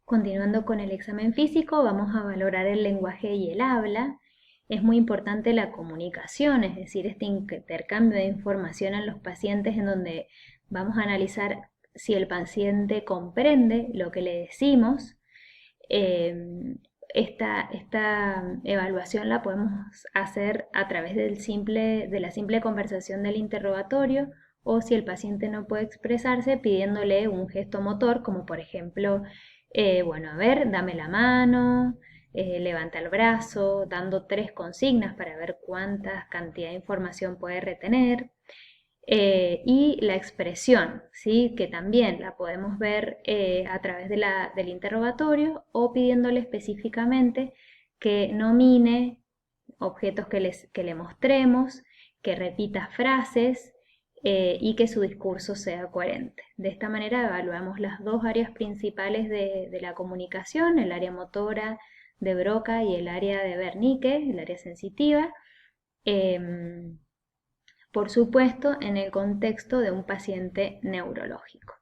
Continuando con el examen físico, vamos a valorar el lenguaje y el habla. Es muy importante la comunicación, es decir, este intercambio de información en los pacientes en donde vamos a analizar si el paciente comprende lo que le decimos. Esta evaluación la podemos hacer a través de la simple conversación del interrogatorio, o si el paciente no puede expresarse, pidiéndole un gesto motor, como por ejemplo, bueno, a ver, dame la mano, levanta el brazo, dando 3 consignas para ver cuánta cantidad de información puede retener. Y la expresión, ¿sí? Que también la podemos ver a través del interrogatorio, o pidiéndole específicamente que nomine objetos que le mostremos, que repita frases y que su discurso sea coherente. De esta manera evaluamos las dos áreas principales de la comunicación, el área motora de Broca y el área de Wernicke, el área sensitiva. Por supuesto, en el contexto de un paciente neurológico,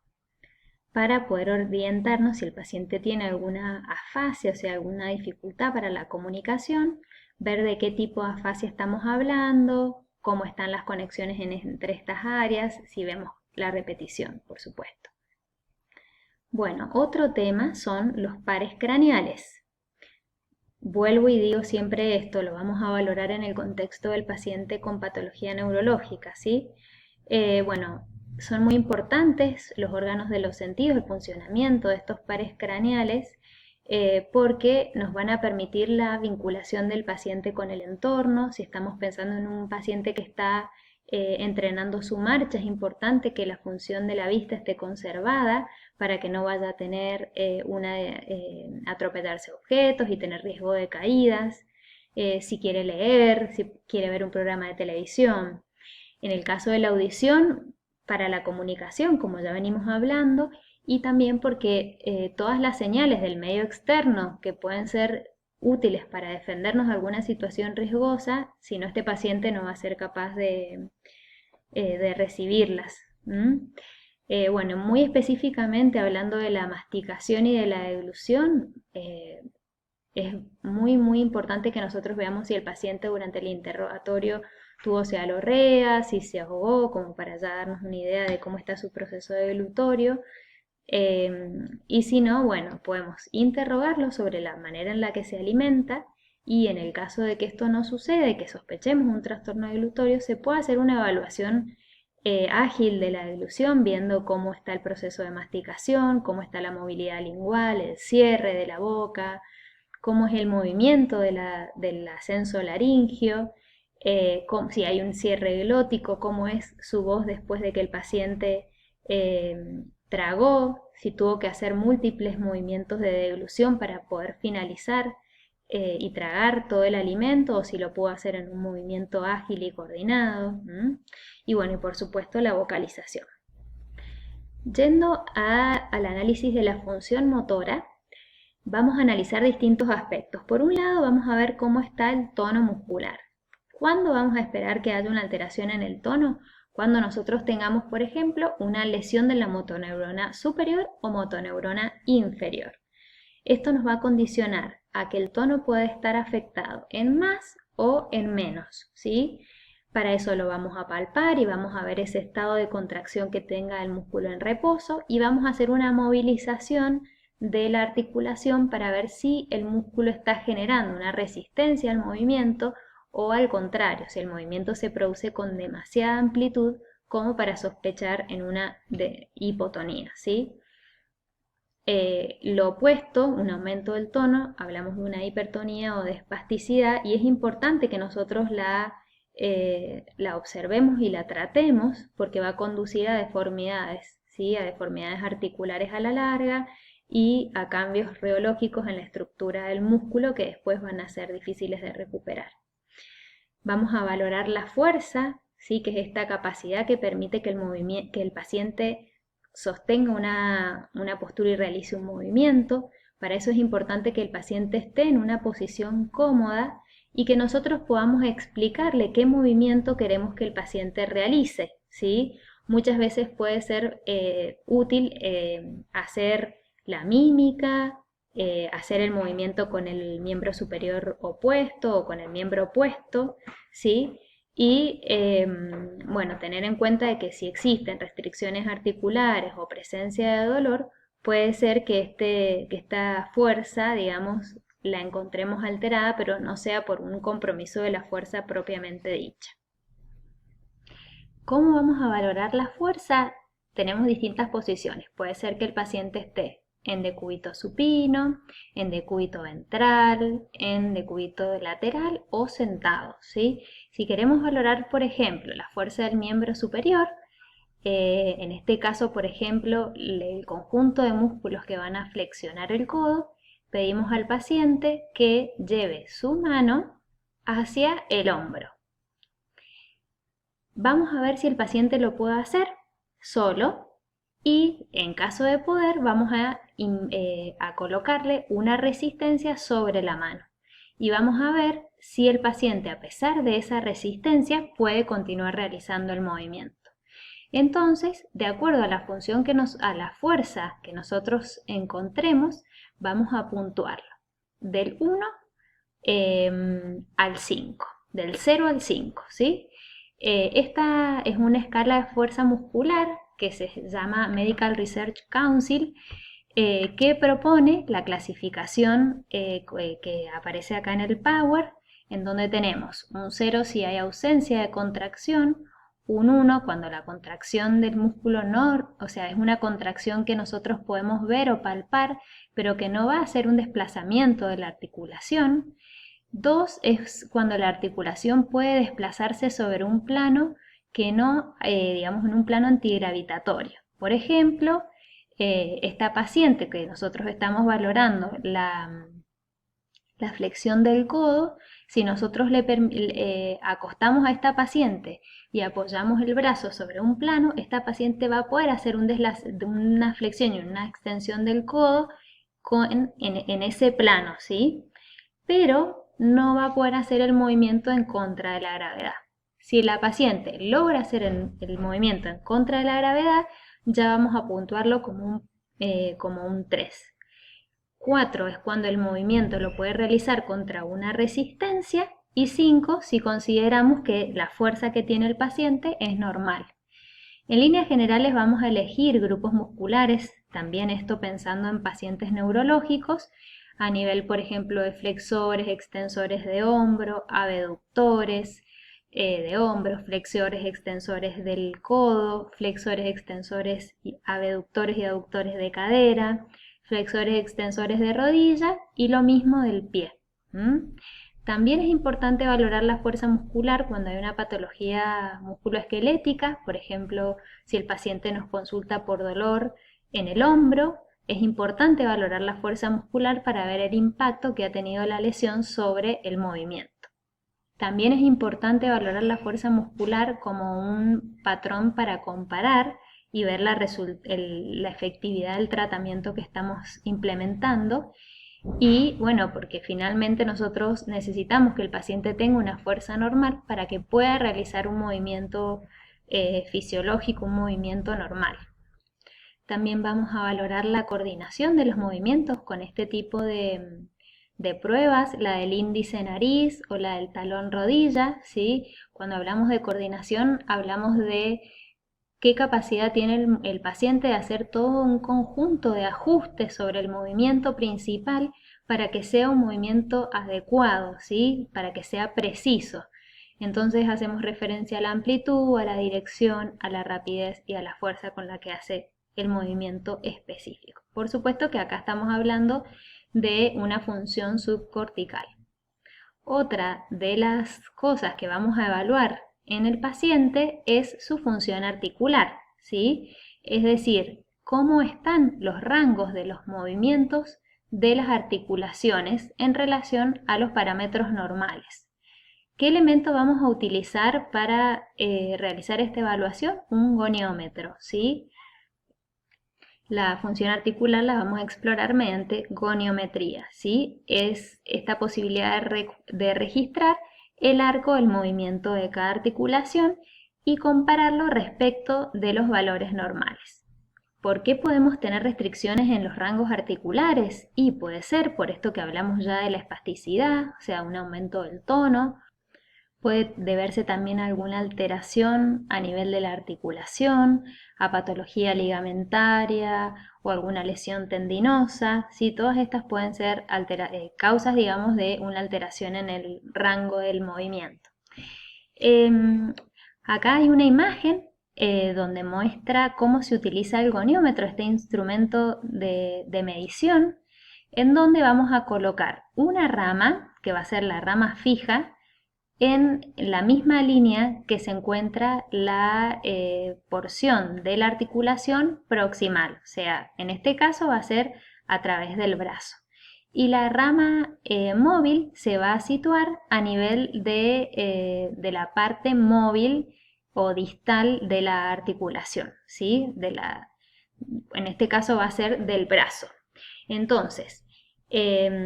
para poder orientarnos si el paciente tiene alguna afasia, o sea, alguna dificultad para la comunicación, ver de qué tipo de afasia estamos hablando, cómo están las conexiones entre estas áreas, si vemos la repetición, por supuesto. Bueno, otro tema son los pares craneales. Vuelvo y digo siempre esto, lo vamos a valorar en el contexto del paciente con patología neurológica, ¿sí? Bueno, son muy importantes los órganos de los sentidos, el funcionamiento de estos pares craneales, porque nos van a permitir la vinculación del paciente con el entorno. Si estamos pensando en un paciente que está entrenando su marcha, es importante que la función de la vista esté conservada para que no vaya a tener atropellarse objetos y tener riesgo de caídas. Si quiere leer, si quiere ver un programa de televisión. En el caso de la audición, para la comunicación, como ya venimos hablando, y también porque todas las señales del medio externo que pueden ser útiles para defendernos de alguna situación riesgosa, si no, este paciente no va a ser capaz de recibirlas. Bueno, muy específicamente hablando de la masticación y de la deglución, es muy importante que nosotros veamos si el paciente durante el interrogatorio tuvo cealorrea, si se ahogó, como para ya darnos una idea de cómo está su proceso deglutorio. Y si no, bueno, podemos interrogarlo sobre la manera en la que se alimenta, y en el caso de que esto no suceda y que sospechemos un trastorno deglutorio, se puede hacer una evaluación ágil de la deglución, viendo cómo está el proceso de masticación, cómo está la movilidad lingual, el cierre de la boca, cómo es el movimiento del ascenso laringio, si hay un cierre glótico, cómo es su voz después de que el paciente tragó, si tuvo que hacer múltiples movimientos de deglución para poder finalizar y tragar todo el alimento, o si lo pudo hacer en un movimiento ágil y coordinado. Y bueno, y por supuesto la vocalización. Yendo al análisis de la función motora, vamos a analizar distintos aspectos. Por un lado, vamos a ver cómo está el tono muscular. ¿Cuándo vamos a esperar que haya una alteración en el tono? Cuando nosotros tengamos, por ejemplo, una lesión de la motoneurona superior o motoneurona inferior. Esto nos va a condicionar a que el tono puede estar afectado en más o en menos, ¿sí? Para eso lo vamos a palpar y vamos a ver ese estado de contracción que tenga el músculo en reposo, y vamos a hacer una movilización de la articulación para ver si el músculo está generando una resistencia al movimiento, o al contrario, si el movimiento se produce con demasiada amplitud como para sospechar en una hipotonía, ¿sí? Lo opuesto, un aumento del tono, hablamos de una hipertonía o de espasticidad, y es importante que nosotros la observemos y la tratemos, porque va a conducir a deformidades, ¿sí? A deformidades articulares a la larga y a cambios reológicos en la estructura del músculo que después van a ser difíciles de recuperar. Vamos a valorar la fuerza, ¿sí? Que es esta capacidad que permite que el paciente sostenga una postura y realice un movimiento. Para eso es importante que el paciente esté en una posición cómoda y que nosotros podamos explicarle qué movimiento queremos que el paciente realice, ¿sí? Muchas veces puede ser útil hacer la mímica, hacer el movimiento con el miembro superior opuesto o con el miembro opuesto, ¿sí? Y bueno, tener en cuenta de que si existen restricciones articulares o presencia de dolor, puede ser que esta fuerza, digamos, la encontremos alterada, pero no sea por un compromiso de la fuerza propiamente dicha. ¿Cómo vamos a valorar la fuerza? Tenemos distintas posiciones. Puede ser que el paciente esté en decúbito supino, en decúbito ventral, en decúbito lateral o sentado, ¿sí? Si queremos valorar, por ejemplo, la fuerza del miembro superior, en este caso, por ejemplo, el conjunto de músculos que van a flexionar el codo, pedimos al paciente que lleve su mano hacia el hombro. Vamos a ver si el paciente lo puede hacer solo y en caso de poder vamos a colocarle una resistencia sobre la mano y vamos a ver si el paciente, a pesar de esa resistencia, puede continuar realizando el movimiento. Entonces, de acuerdo a la función a la fuerza que nosotros encontremos, vamos a puntuarlo del 1 al 5, del 0 al 5, ¿sí? Esta es una escala de fuerza muscular que se llama Medical Research Council, que propone la clasificación que aparece acá en el Power, en donde tenemos un 0 si hay ausencia de contracción, un 1 cuando la contracción del músculo no, o sea, es una contracción que nosotros podemos ver o palpar, pero que no va a ser un desplazamiento de la articulación. 2 es cuando la articulación puede desplazarse sobre un plano que no, digamos, en un plano antigravitatorio. Por ejemplo, esta paciente que nosotros estamos valorando la flexión del codo, si nosotros acostamos a esta paciente y apoyamos el brazo sobre un plano, esta paciente va a poder hacer una flexión y una extensión del codo en ese plano, ¿sí? Pero no va a poder hacer el movimiento en contra de la gravedad. Si la paciente logra hacer el movimiento en contra de la gravedad, ya vamos a puntuarlo como un 3. 4 es cuando el movimiento lo puede realizar contra una resistencia y 5 si consideramos que la fuerza que tiene el paciente es normal. En líneas generales vamos a elegir grupos musculares, también esto pensando en pacientes neurológicos, a nivel, por ejemplo, de flexores, extensores de hombro, abductores de hombro, flexores, extensores del codo, flexores, extensores, abductores y aductores de cadera, flexores, extensores de rodilla y lo mismo del pie. También es importante valorar la fuerza muscular cuando hay una patología musculoesquelética, por ejemplo, si el paciente nos consulta por dolor en el hombro, es importante valorar la fuerza muscular para ver el impacto que ha tenido la lesión sobre el movimiento. También es importante valorar la fuerza muscular como un patrón para comparar y ver la efectividad del tratamiento que estamos implementando. Y bueno, porque finalmente nosotros necesitamos que el paciente tenga una fuerza normal para que pueda realizar un movimiento fisiológico, un movimiento normal. También vamos a valorar la coordinación de los movimientos con este tipo de pruebas, la del índice nariz o la del talón rodilla, ¿sí? Cuando hablamos de coordinación hablamos de qué capacidad tiene el paciente de hacer todo un conjunto de ajustes sobre el movimiento principal para que sea un movimiento adecuado, ¿sí? Para que sea preciso. Entonces hacemos referencia a la amplitud, a la dirección, a la rapidez y a la fuerza con la que hace el movimiento específico. Por supuesto que acá estamos hablando de una función subcortical. Otra de las cosas que vamos a evaluar en el paciente es su función articular, ¿sí? Es decir, cómo están los rangos de los movimientos de las articulaciones en relación a los parámetros normales. ¿Qué elemento vamos a utilizar para realizar esta evaluación? Un goniómetro, ¿sí? La función articular la vamos a explorar mediante goniometría, ¿sí? Es esta posibilidad de registrar el arco del movimiento de cada articulación y compararlo respecto de los valores normales. ¿Por qué podemos tener restricciones en los rangos articulares? Y puede ser por esto que hablamos ya de la espasticidad, o sea, un aumento del tono. Puede deberse también a alguna alteración a nivel de la articulación, a patología ligamentaria o alguna lesión tendinosa. ¿Sí? Todas estas pueden ser causas, digamos, de una alteración en el rango del movimiento. Acá hay una imagen donde muestra cómo se utiliza el goniómetro, este instrumento de medición, en donde vamos a colocar una rama, que va a ser la rama fija, en la misma línea que se encuentra la porción de la articulación proximal, o sea, en este caso va a ser a través del brazo. Y la rama móvil se va a situar a nivel de la parte móvil o distal de la articulación, ¿sí? En este caso va a ser del brazo. Entonces,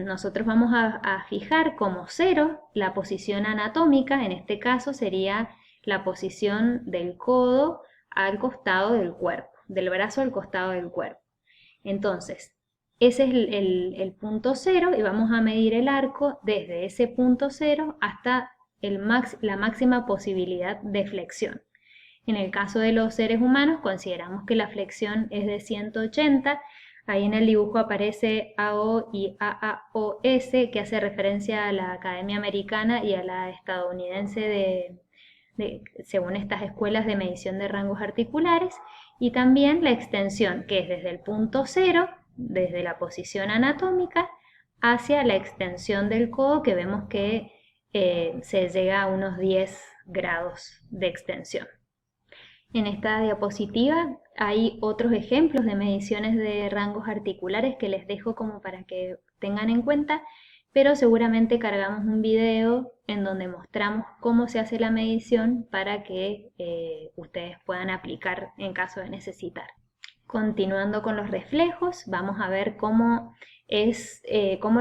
nosotros vamos a fijar como 0 la posición anatómica, en este caso sería la posición del codo al costado del cuerpo, del brazo al costado del cuerpo. Entonces, ese es el punto 0 y vamos a medir el arco desde ese punto 0 hasta la máxima posibilidad de flexión. En el caso de los seres humanos consideramos que la flexión es de 180. Ahí en el dibujo aparece AO y AAOS, que hace referencia a la Academia Americana y a la estadounidense según estas escuelas de medición de rangos articulares, y también la extensión, que es desde el punto 0, desde la posición anatómica, hacia la extensión del codo, que vemos que se llega a unos 10 grados de extensión. En esta diapositiva hay otros ejemplos de mediciones de rangos articulares que les dejo como para que tengan en cuenta, pero seguramente cargamos un video en donde mostramos cómo se hace la medición para que ustedes puedan aplicar en caso de necesitar. Continuando con los reflejos, vamos a ver cómo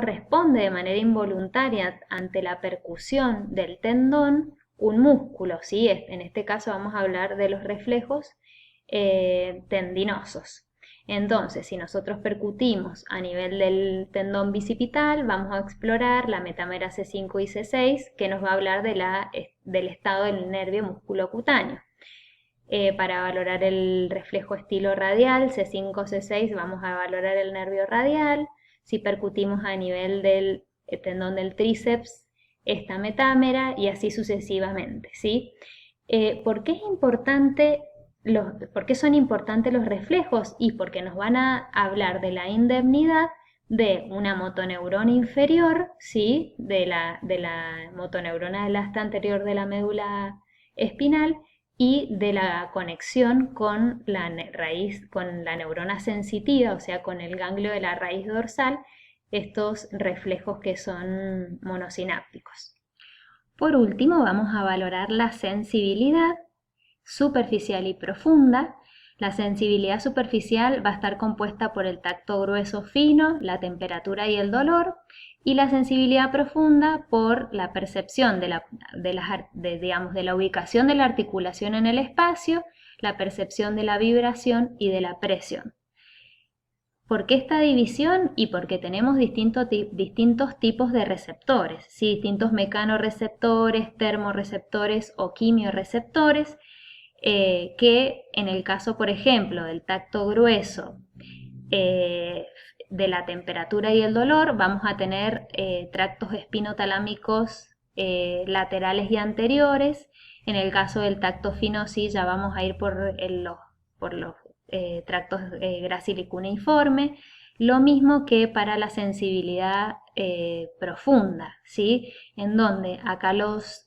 responde de manera involuntaria ante la percusión del tendón un músculo, ¿sí? En este caso vamos a hablar de los reflejos tendinosos. Entonces, si nosotros percutimos a nivel del tendón bicipital, vamos a explorar la metamera C5 y C6, que nos va a hablar del estado del nervio musculocutáneo. Para valorar el reflejo estilo radial, C5, C6, vamos a valorar el nervio radial. Si percutimos a nivel del tendón del tríceps, esta metámera, y así sucesivamente, ¿sí? ¿Por qué son importantes los reflejos? Y porque nos van a hablar de la indemnidad de una motoneurona inferior, ¿sí? De la motoneurona del asta anterior de la médula espinal, y de la conexión con la neurona sensitiva, o sea, con el ganglio de la raíz dorsal, estos reflejos que son monosinápticos. Por último, vamos a valorar la sensibilidad superficial y profunda. La sensibilidad superficial va a estar compuesta por el tacto grueso fino, la temperatura y el dolor, y la sensibilidad profunda por la percepción de la ubicación de la articulación en el espacio, la percepción de la vibración y de la presión. ¿Por qué esta división? Y porque tenemos distintos tipos de receptores, ¿sí? Distintos mecanorreceptores, termorreceptores o quimiorreceptores, que en el caso, por ejemplo, del tacto grueso, de la temperatura y el dolor, vamos a tener tractos espinotalámicos laterales y anteriores. En el caso del tacto fino, sí, ya vamos a ir por los tractos gracilicuneiforme, lo mismo que para la sensibilidad profunda, ¿sí? En donde acá los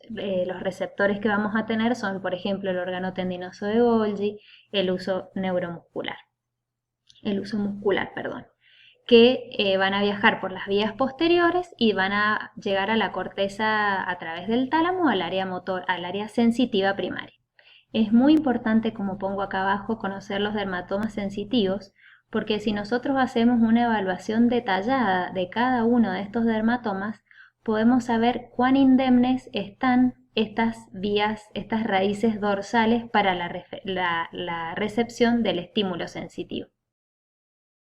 receptores que vamos a tener son, por ejemplo, el órgano tendinoso de Golgi, el uso muscular, que van a viajar por las vías posteriores y van a llegar a la corteza a través del tálamo al área sensitiva primaria. Es muy importante, como pongo acá abajo, conocer los dermatomas sensitivos, porque si nosotros hacemos una evaluación detallada de cada uno de estos dermatomas, podemos saber cuán indemnes están estas raíces dorsales para la recepción del estímulo sensitivo.